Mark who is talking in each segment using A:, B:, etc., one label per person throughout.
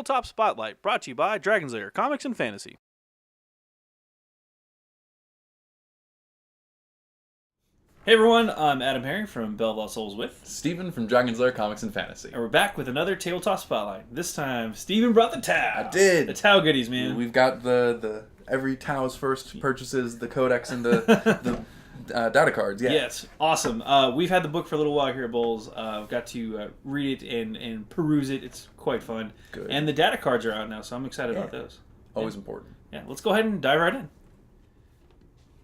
A: Tabletop Spotlight, brought to you by Dragon's Lair Comics and Fantasy. Hey everyone, I'm AdamHarry from BoLS with
B: Steven from Dragon's Lair Comics and Fantasy.
A: And we're back with another Tabletop Spotlight. This time, Steven brought the Tau.
B: I did.
A: The Tau goodies, man.
B: We've got the every Tau's first purchases, the Codex and the data cards. Yeah.
A: Yes, awesome. We've had the book for a little while here at Bowls. I've got to read it and peruse it. It's quite fun.
B: Good.
A: And the data cards are out now, so I'm excited about those.
B: Always important.
A: Yeah, let's go ahead and dive right in.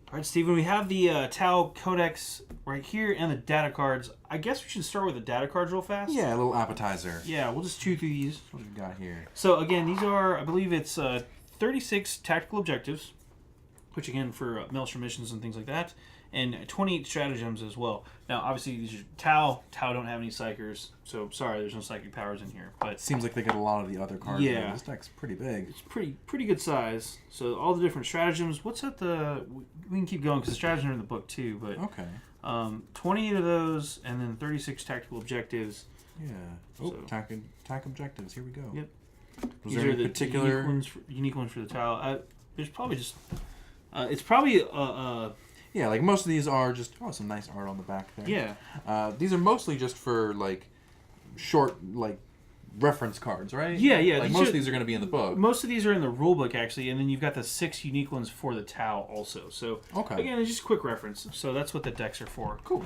A: All right, Steven, we have the Tau Codex right here and the data cards. I guess we should start with the data cards real fast.
C: Yeah, a little appetizer.
A: Yeah, we'll just chew through these.
C: What do we got here?
A: So, again, these are, I believe it's 36 tactical objectives, which, again, for Maelstrom missions and things like that, and 28 stratagems as well. Now, obviously, these are Tau. Tau don't have any psychers, so sorry, there's no psychic powers in here. But
C: Seems like they get a lot of the other cards.
A: Yeah.
C: This deck's pretty big.
A: it's pretty good size. So, all the different stratagems. What's at the... We can keep going, because the stratagems are in the book, too, but...
C: Okay.
A: 28 of those, and then 36 tactical objectives.
C: Yeah. Oh,
A: So-
C: attack objectives. Here we go.
A: Yep.
C: Was
A: These
C: there
A: are
C: any
A: the
C: particular...
A: unique ones for the Tau. There's probably just... it's probably...
C: Yeah, like most of these are just... Oh, some nice art on the back there.
A: yeah.
C: These are mostly just for, like, short, like, reference cards, right?
A: Yeah, yeah.
C: Like, most of these are going to be in the book.
A: Most of these are in the rulebook, actually, and then you've got the 6 unique ones for the Tau also. So,
C: Okay.
A: again, it's just a quick reference. So that's what the decks are for.
C: Cool.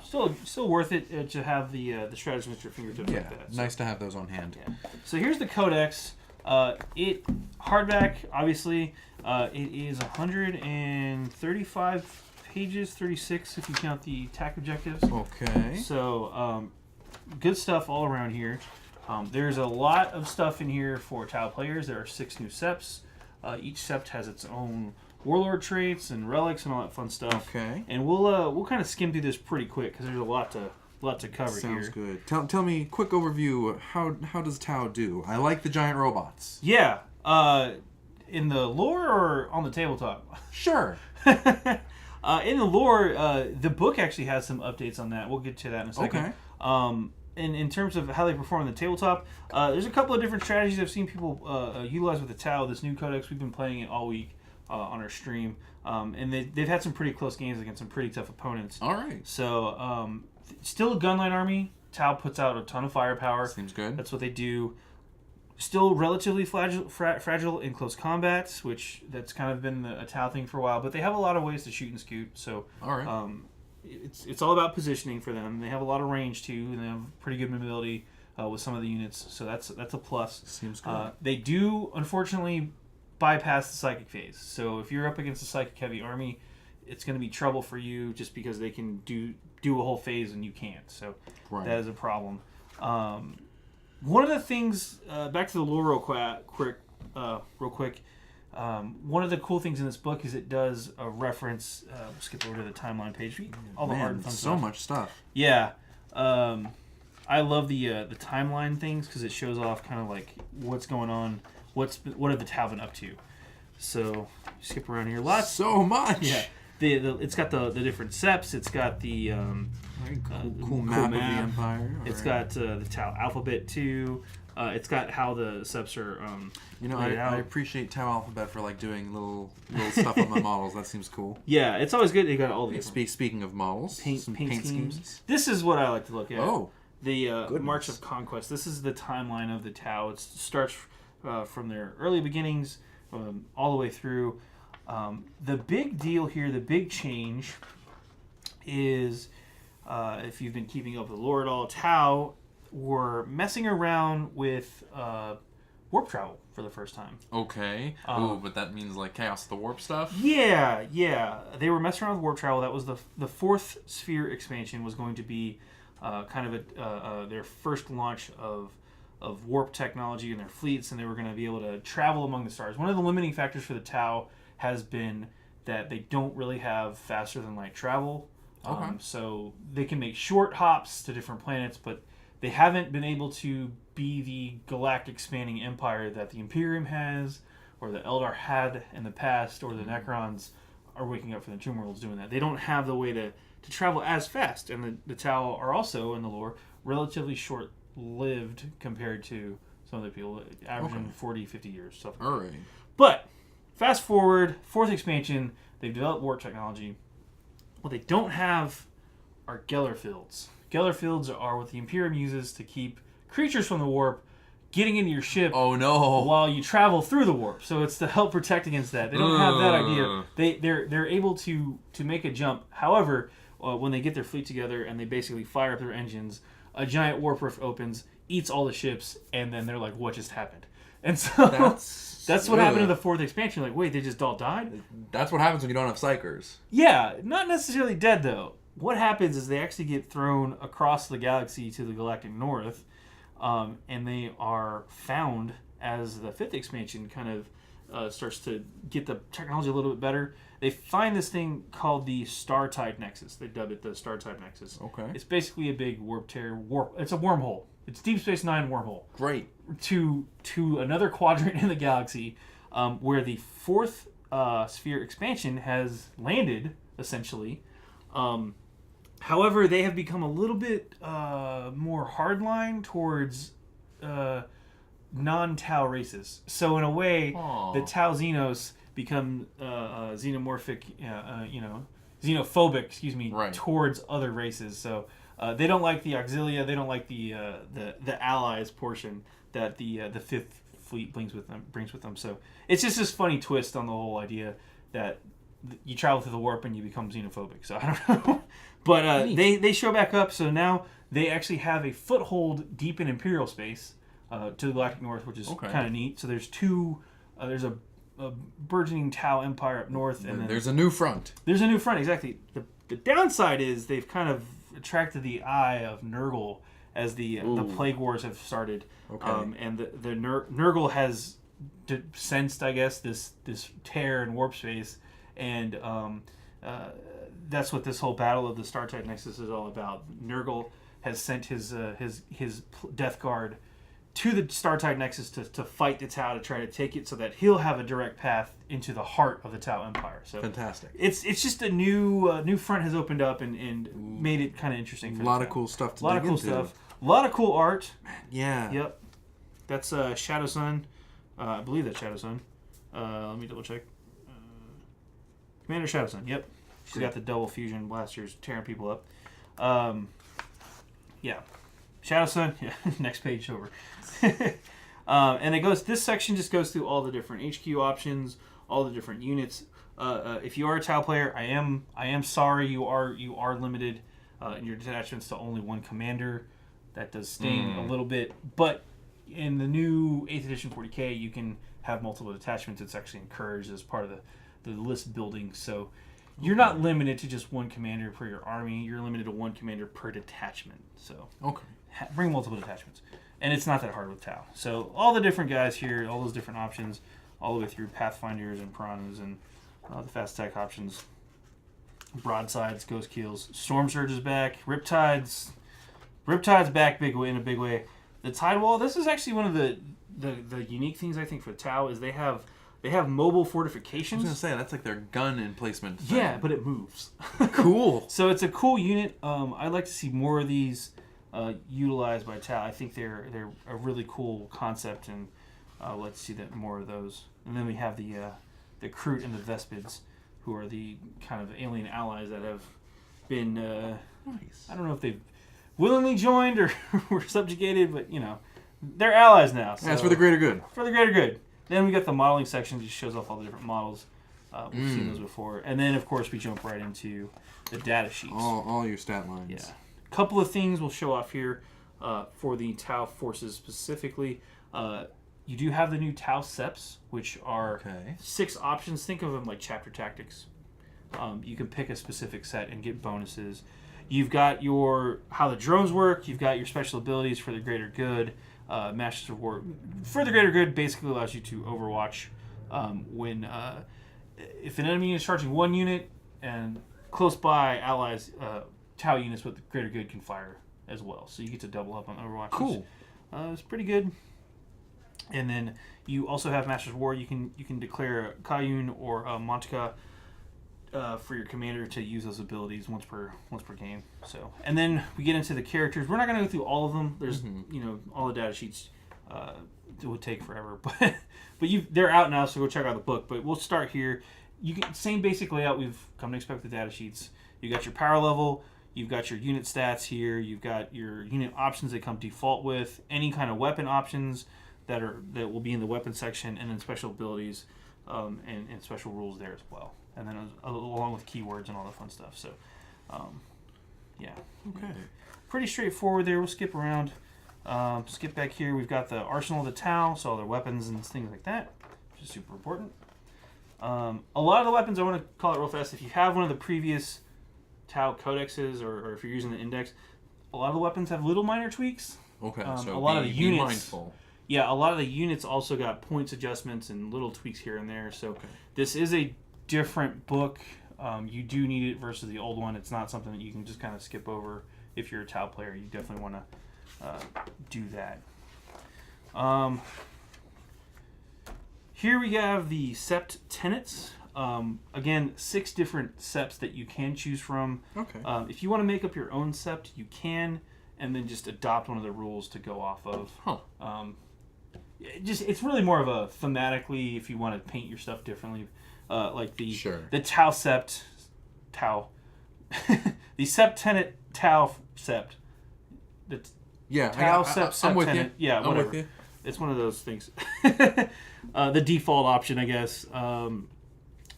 A: Still worth it to have the stratagems at your fingertips
C: Yeah,
A: like that. So,
C: nice to have those on hand.
A: yeah. So here's the Codex. Hardback, obviously. It is 135 pages, 36 if you count the attack objectives.
C: Okay.
A: So, good stuff all around here. There's a lot of stuff in here for Tau players. There are 6 new septs. Each sept has its own warlord traits and relics and all that fun stuff.
C: Okay.
A: And we'll kind of skim through this pretty quick because there's a lot to cover
C: Sounds
A: here.
C: good. Tell me, quick overview, how does Tau do? I like the giant robots.
A: Yeah. In the lore or on the tabletop?
C: Sure.
A: In the lore, the book actually has some updates on that. We'll get to that in a second.
C: Okay.
A: In terms of how they perform on the tabletop, there's a couple of different strategies I've seen people utilize with the Tau. This new Codex, we've been playing it all week on our stream, and they've had some pretty close games against some pretty tough opponents.
C: All right.
A: So, still a gunline army. Tau puts out a ton of firepower.
C: Seems good.
A: That's what they do. Still relatively fragile in close combat, which that's kind of been a Tau thing for a while. But they have a lot of ways to shoot and scoot. So,
C: All right.
A: it's all about positioning for them. They have a lot of range too, and they have pretty good mobility with some of the units. So that's a plus.
C: Seems good.
A: They do unfortunately bypass the psychic phase. So if you're up against a psychic heavy army, it's going to be trouble for you just because they can do a whole phase and you can't. So
C: Right.
A: that is a problem. One of the things, back to the lore real quick. One of the cool things in this book is it does a reference. Skip over to the timeline page. All the art and
C: Man,
A: fun
C: so
A: stuff.
C: much stuff.
A: Yeah. I love the timeline things because it shows off kind of like what's going on. What have the Tau been up to? So skip around here. Lots.
C: So much.
A: Yeah. It's got the different septs. It's got the
C: Very cool map of the Empire. All
A: It's
C: right.
A: got the Tau alphabet too. It's got how the septs are. laid out.
C: I appreciate Tau Alphabet for like doing little stuff on my models. That seems cool.
A: Yeah, it's always good. They got all the different
C: Speaking of models, some
A: paint
C: paint
A: schemes.
C: schemes.
A: This is what I like to look at.
C: Oh,
A: The
C: goodness.
A: March of Conquest. This is the timeline of the Tau. It starts from their early beginnings all the way through. The big deal here, the big change, is if you've been keeping up with the lore at all, Tau were messing around with warp travel for the first time.
B: Okay. But that means like Chaos the Warp stuff?
A: Yeah. They were messing around with warp travel. That was the fourth sphere expansion was going to be kind of their first launch of warp technology in their fleets, and they were going to be able to travel among the stars. One of the limiting factors for the Tau has been that they don't really have faster than light travel.
C: Okay.
A: So they can make short hops to different planets, but they haven't been able to be the galactic spanning empire that the Imperium has, or the Eldar had in the past, or the Necrons are waking up from the Tomb Worlds doing that. They don't have the way to travel as fast, and the Tau are also, in the lore, relatively short-lived compared to some other people, averaging 40, 50 years. Stuff like
C: All
A: that.
C: right.
A: But fast forward, 4th expansion, they've developed warp technology. What they don't have are Geller fields. Geller fields are what the Imperium uses to keep creatures from the warp getting into your ship
C: Oh no!
A: while you travel through the warp. So it's to help protect against that. They don't have that idea. They're able to make a jump. However, when they get their fleet together and they basically fire up their engines, a giant warp rift opens, eats all the ships, and then they're like, "What just happened?" And so that's what happened to the 4th expansion. Like, wait, they just all died?
C: That's what happens when you don't have psychers.
A: Yeah, not necessarily dead though. What happens is they actually get thrown across the galaxy to the galactic north. And they are found as the 5th expansion kind of starts to get the technology a little bit better. They find this thing called the Star-Type Nexus. They dub it the Star-Type Nexus.
C: Okay.
A: It's basically a big warp. It's a wormhole. It's Deep Space Nine wormhole.
C: Great.
A: To another quadrant in the galaxy, where the 4th sphere expansion has landed, essentially. However, they have become a little bit more hardline towards non-Tau races. So in a way, the Tau Xenos become xenomorphic, xenophobic,
C: right.
A: towards other races. So they don't like the Auxilia, they don't like the allies portion that the 5th fleet brings with them. So it's just this funny twist on the whole idea that you travel through the warp and you become xenophobic. So I don't know. But they show back up, so now they actually have a foothold deep in Imperial space to the Galactic North, which is kind of neat. So there's there's a burgeoning Tau Empire up north, and then
C: there's a new front.
A: There's a new front, exactly. The downside is they've kind of attracted the eye of Nurgle as the Plague Wars have started, and the Nurgle has sensed, I guess, this tear in warp space, and that's what this whole battle of the Star-Type Nexus is all about. Nurgle has sent his Death Guard to the Star-Type Nexus to fight the Tau, to try to take it so that he'll have a direct path into the heart of the Tau Empire. So
C: fantastic.
A: It's just a new front has opened up and made it kind of interesting. For
C: a lot of cool stuff to dig into.
A: A lot of cool art.
C: Yeah.
A: Yep. That's Shadow Sun. I believe that's Shadow Sun. Let me double check. Commander Shadow Sun. Yep. She's got the double fusion blasters tearing people up. Yeah. Shadow Sun. Yeah. Next page over. And it goes. This section just goes through all the different HQ options, all the different units. If you are a Tau player, I am sorry. You are limited in your detachments to only one commander. That does sting a little bit, but in the new 8th edition 40k, you can have multiple detachments. It's actually encouraged as part of the list building. So you're not limited to just one commander per your army. You're limited to one commander per detachment. So bring multiple detachments. And it's not that hard with Tau. So all the different guys here, all those different options, all the way through Pathfinders and Piranhas and the fast attack options. Broadsides, Ghost Keels, Storm Surge is back, Riptide's back in a big way. The Tidewall, this is actually one of the unique things I think for Tau is they have mobile fortifications.
C: I was gonna say that's like their gun emplacement thing.
A: Yeah, but it moves.
C: Cool.
A: So it's a cool unit. I'd like to see more of these utilized by Tau. I think they're a really cool concept, and let's see that more of those. And then we have the Kroot and the Vespids, who are the kind of alien allies that have been
C: nice.
A: I don't know if they've willingly joined or were subjugated, but they're allies now. So
C: it's for the greater good.
A: For the greater good. Then we got the modeling section, which shows off all the different models. We've seen those before, and then of course we jump right into the data sheets.
C: All your stat lines.
A: Yeah. A couple of things we'll show off here for the Tau forces specifically. You do have the new Tau Seps, which are 6 options. Think of them like chapter tactics. You can pick a specific set and get bonuses. You've got how the drones work. You've got your special abilities for the greater good. Masters of War for the greater good basically allows you to overwatch when if an enemy is charging one unit and close by allies Tau units with the greater good can fire as well. So you get to double up on overwatch.
C: Cool.
A: It's pretty good. And then you also have Masters of War. You can declare Kayun or Montka for your commander to use those abilities once per game. So, and then we get into the characters. We're not going to go through all of them. There's all the data sheets It would take forever, but they're out now, so go check out the book. But we'll start here. You get same basic layout we've come to expect with data sheets. You got your power level. You've got your unit stats here. You've got your unit options that come default with any kind of weapon options that will be in the weapon section, and then special abilities and special rules there as well. And then along with keywords and all the fun stuff. So, yeah.
C: Okay.
A: Pretty straightforward there. We'll skip around. Skip back here. We've got the arsenal of the Tau, so all their weapons and things like that, which is super important. A lot of the weapons, I want to call it real fast. If you have one of the previous Tau codexes, or if you're using the index, a lot of the weapons have little minor tweaks.
C: Okay,
A: so
C: a
A: lot of the units,
C: be mindful.
A: Yeah, a lot of the units also got points adjustments and little tweaks here and there. So This is a different book. You do need it versus the old one. It's not something that you can just kind of skip over if you're a Tau player. You definitely want to do that. Here we have the sept tenets. Again, 6 different septs that you can choose from.
C: Okay.
A: If you want to make up your own sept, you can, and then just adopt one of the rules to go off of.
C: Huh.
A: It's really more of a thematically, if you want to paint your stuff differently, like the Tau sept, the sept tenet Tau sept. Tau sept
C: I'm with
A: tenet.
C: you.
A: Yeah, whatever.
C: I'm with you.
A: It's one of those things. The default option, I guess,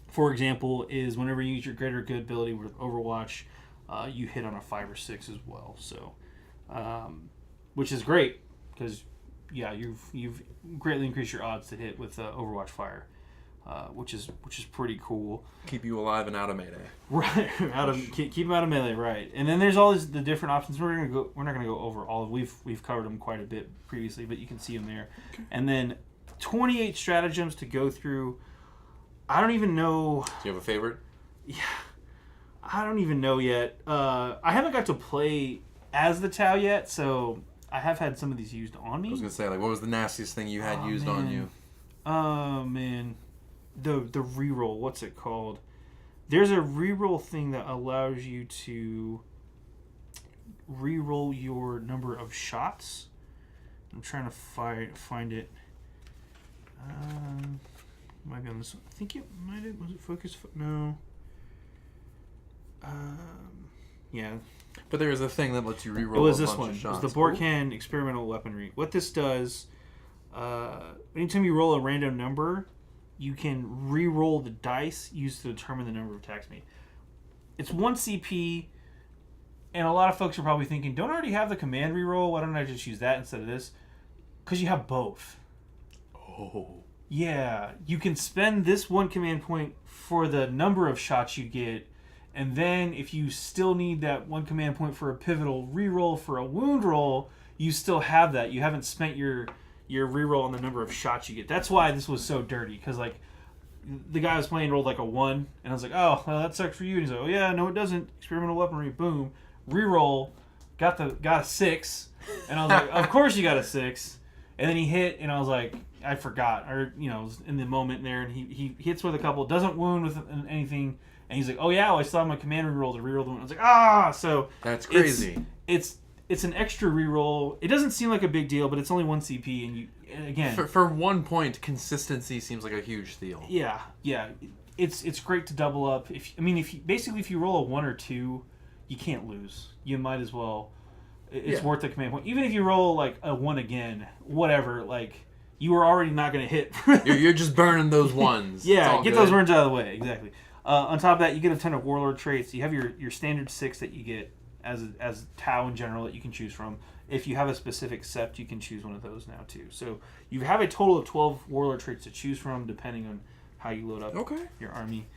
A: for example, is whenever you use your greater good ability with Overwatch, you hit on a 5 or 6 as well. So, which is great because, yeah, you've greatly increased your odds to hit with Overwatch Fire, which is pretty cool.
C: Keep you alive and out of melee.
A: Right, keep them out of melee, right? And then there's all the different options. We're not gonna go over all of. We've covered them quite a bit previously, but you can see them there. Okay. And then 28 stratagems to go through. I don't even know.
C: Do you have a favorite?
A: Yeah, I don't even know yet. I haven't got to play as the Tau yet, so I have had some of these used on me.
C: I was gonna say, like, what was the nastiest thing you had used on you?
A: Oh man, the reroll. What's it called? There's a reroll thing that allows you to reroll your number of shots. I'm trying to find it. Might be on this one. I think it might have. Was it focus? No. Yeah.
C: But there is a thing that lets you reroll.
A: It was
C: a
A: this
C: bunch
A: one.
C: Of
A: It
C: shots.
A: was the Borkhand experimental weaponry. What this does, anytime you roll a random number, you can re-roll the dice used to determine the number of attacks made. It's 1 CP, and a lot of folks are probably thinking, don't I already have the command re-roll? Why don't I just use that instead of this? Because you have both.
C: Oh.
A: Yeah, you can spend this 1 command point for the number of shots you get, and then if you still need that 1 command point for a pivotal re-roll for a wound roll, you still have that. You haven't spent your re-roll on the number of shots you get. That's why this was so dirty, because like the guy I was playing rolled like a 1, and I was like, oh, well, that sucks for you. And he's like, oh yeah, no it doesn't. Experimental weaponry, boom, re-roll, got a 6, and I was like, of course you got a 6. And then he hit, and I was like, I forgot, or was in the moment there, and he hits with a couple, doesn't wound with anything, and he's like, oh yeah, well, I still have my command reroll to reroll the wound. I was like, so
C: that's crazy.
A: It's an extra reroll. It doesn't seem like a big deal, but it's only 1 CP, and again,
C: for 1 point, consistency seems like a huge deal.
A: Yeah, it's great to double up. If you roll a 1 or 2, you can't lose. You might as well. It's worth the command point. Even if you roll like a 1 again, whatever, like you were already not going to hit.
C: You're just burning those ones.
A: Yeah, get those words out of the way. Exactly. On top of that, you get a ton of warlord traits. You have your standard 6 that you get as Tau in general that you can choose from. If you have a specific sept, you can choose one of those now too. So you have a total of 12 warlord traits to choose from, depending on how you load up your army.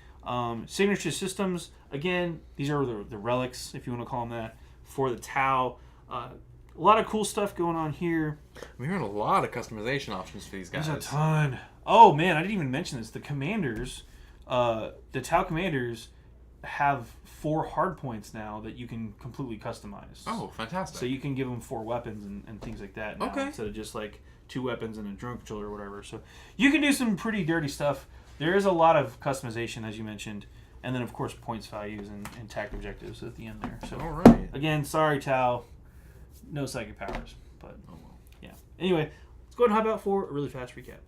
A: Signature systems. Again, these are the relics, if you want to call them that, for the Tau. A lot of cool stuff going on here.
C: We're hearing a lot of customization options for these guys.
A: There's a ton. Oh man, I didn't even mention this. The commanders, the Tau commanders, have 4 hard points now that you can completely customize.
C: Oh, fantastic!
A: So you can give them 4 weapons and things like that now, instead of just like 2 weapons and a drone controller or whatever. So you can do some pretty dirty stuff. There is a lot of customization, as you mentioned, and then of course points values and tact objectives at the end there. So
C: all right.
A: Again, sorry Tau. No psychic powers, but yeah. Anyway, let's go ahead and hop out for a really fast recap.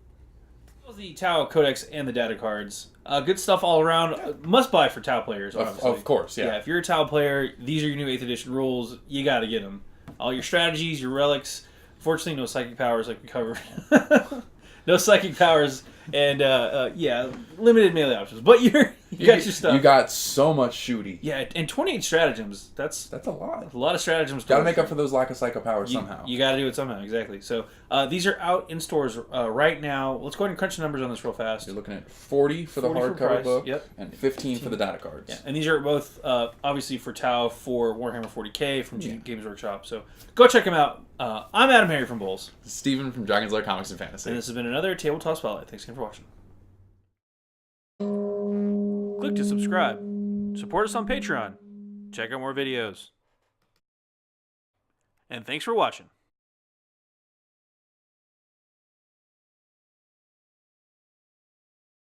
A: The Tau Codex and the data cards. Good stuff all around. Must buy for Tau players, obviously.
B: Of course, yeah.
A: Yeah, if you're a Tau player, these are your new 8th edition rules. You got to get them. All your strategies, your relics. Fortunately, no psychic powers like we covered. No psychic powers, and yeah, limited melee options. But you got your stuff.
B: You got so much shooty.
A: Yeah, and 28 stratagems. That's
B: a lot.
A: A lot of stratagems.
B: Got to make up for those lack of psycho powers somehow.
A: You got to do it somehow, exactly. So these are out in stores right now. Let's go ahead and crunch the numbers on this real fast.
B: You're looking at 40 for the
A: 40 for
B: hardcover
A: price,
B: book,
A: yep.
B: and 15 for the data cards.
A: Yeah, and these are both obviously for Tau for Warhammer 40k from Games Workshop. So go check them out. I'm AdamHarry from BoLS.
B: Steven from Dragon's Lair Comics and Fantasy.
A: And this has been another Tabletop Spotlight. Thanks again for watching. Click to subscribe. Support us on Patreon. Check out more videos. And thanks for watching.